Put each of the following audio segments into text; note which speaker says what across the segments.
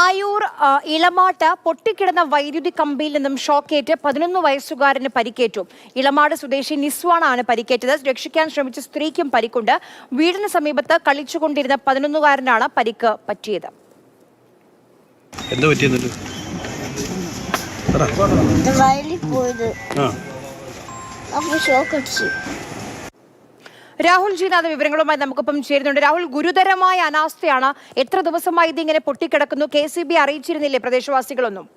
Speaker 1: ആയൂർ ഇളമാട്ട് പൊട്ടിക്കിടന്ന വൈദ്യുതി കമ്പിയിൽ നിന്നും ഷോക്കേറ്റ് 11 വയസ്സുകാരന് പരിക്കേറ്റു. ഇളമാട് സ്വദേശി നിസ്വാണാണ് പരിക്കേറ്റത്. രക്ഷിക്കാൻ ശ്രമിച്ച സ്ത്രീക്കും പരിക്കുണ്ട്. വീടിന് സമീപത്ത് കളിച്ചുകൊണ്ടിരുന്ന 11-കാരനാണ് പരിക്ക് പറ്റിയത്. രാഹുൽ ജീനാഥ് വിവരങ്ങളുമായി നമുക്കൊപ്പം ചേരുന്നുണ്ട്. രാഹുൽ, ഗുരുതരമായ അനാസ്ഥയാണ്. എത്ര ദിവസമായി ഇതിങ്ങനെ പൊട്ടിക്കിടക്കുന്നു? KCB അറിയിച്ചിരുന്നില്ലേ പ്രദേശവാസികളൊന്നും?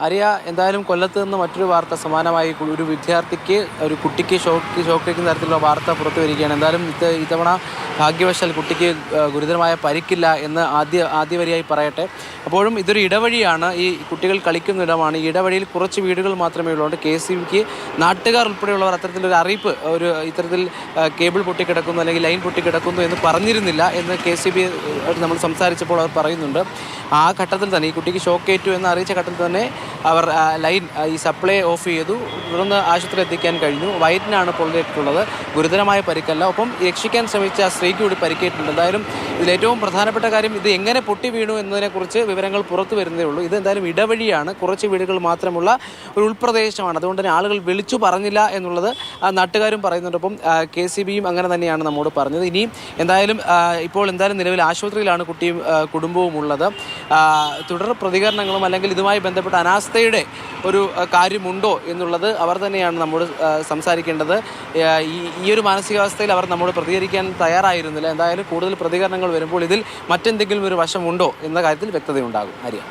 Speaker 2: അറിയ എന്തായാലും കൊല്ലത്ത് നിന്ന് മറ്റൊരു വാർത്ത സമാനമായി ഒരു വിദ്യാർത്ഥിക്ക് ഒരു കുട്ടിക്ക് ഷോക്കേക്കുന്ന തരത്തിലുള്ള വാർത്ത പുറത്തു വരികയാണ്. എന്തായാലും ഇത്തവണ ഭാഗ്യവശാൽ കുട്ടിക്ക് ഗുരുതരമായ പരിക്കില്ല എന്ന് ആദ്യവരിയായി പറയട്ടെ. അപ്പോഴും ഇതൊരു ഇടവഴിയാണ്, ഈ കുട്ടികൾ കളിക്കുന്ന ഇടമാണ്. ഈ ഇടവഴിയിൽ കുറച്ച് വീടുകൾ മാത്രമേ ഉള്ളതുകൊണ്ട് KCBക്ക് നാട്ടുകാർ ഉൾപ്പെടെയുള്ളവർ അത്തരത്തിലൊരു അറിയിപ്പ് ഇത്തരത്തിൽ കേബിൾ പൊട്ടിക്കിടക്കുന്നു അല്ലെങ്കിൽ ലൈൻ പൊട്ടിക്കിടക്കുന്നു എന്ന് പറഞ്ഞിരുന്നില്ല എന്ന് KCB നമ്മൾ സംസാരിച്ചപ്പോൾ അവർ പറയുന്നുണ്ട്. ആ ഘട്ടത്തിൽ തന്നെ ഈ കുട്ടിക്ക് ഷോക്കേറ്റു എന്ന് അറിയിച്ച ഘട്ടത്തിൽ തന്നെ അവർ ലൈൻ ഈ സപ്ലൈ ഓഫ് ചെയ്തു. തുടർന്ന് ആശുപത്രിയിൽ എത്തിക്കാൻ കഴിഞ്ഞു. വയറ്റിനാണ് പൊള്ളലേറ്റിട്ടുള്ളത്. ഗുരുതരമായ പരിക്കല്ല. ഒപ്പം രക്ഷിക്കാൻ ശ്രമിച്ച ആ സ്ത്രീക്ക് കൂടി പരിക്കേറ്റിട്ടുണ്ട്. എന്തായാലും ഇതിലേറ്റവും പ്രധാനപ്പെട്ട കാര്യം ഇത് എങ്ങനെ പൊട്ടി വീണു എന്നതിനെക്കുറിച്ച് വിവരങ്ങൾ പുറത്തു വരുന്നതേ ഉള്ളൂ. ഇത് എന്തായാലും ഇടവഴിയാണ്, കുറച്ച് വീടുകൾ മാത്രമുള്ള ഒരു ഉൾപ്രദേശമാണ്. അതുകൊണ്ട് തന്നെ ആളുകൾ വിളിച്ചു പറഞ്ഞില്ല എന്നുള്ളത് നാട്ടുകാരും പറയുന്നുണ്ട്. ഒപ്പം KCBയും അങ്ങനെ തന്നെയാണ് നമ്മോട് പറഞ്ഞത്. ഇനിയും ഇപ്പോൾ നിലവിൽ ആശുപത്രിയിലാണ് കുട്ടിയും കുടുംബവും ഉള്ളത്. തുടർ പ്രതികരണങ്ങളും അല്ലെങ്കിൽ ഇതുമായി ബന്ധപ്പെട്ട അനാസ്ഥയുടെ ഒരു കാര്യമുണ്ടോ എന്നുള്ളത് അവർ തന്നെയാണ് നമ്മോട് സംസാരിക്കേണ്ടത്. ഈ ഒരു മാനസികാവസ്ഥയിൽ അവർ നമ്മോട് പ്രതികരിക്കാൻ തയ്യാറായിരുന്നില്ല. എന്തായാലും കൂടുതൽ പ്രതികരണങ്ങൾ വരുമ്പോൾ ഇതിൽ മറ്റെന്തെങ്കിലും ഒരു വശമുണ്ടോ എന്ന കാര്യത്തിൽ വ്യക്തതയുണ്ടാകും. ആര്യ.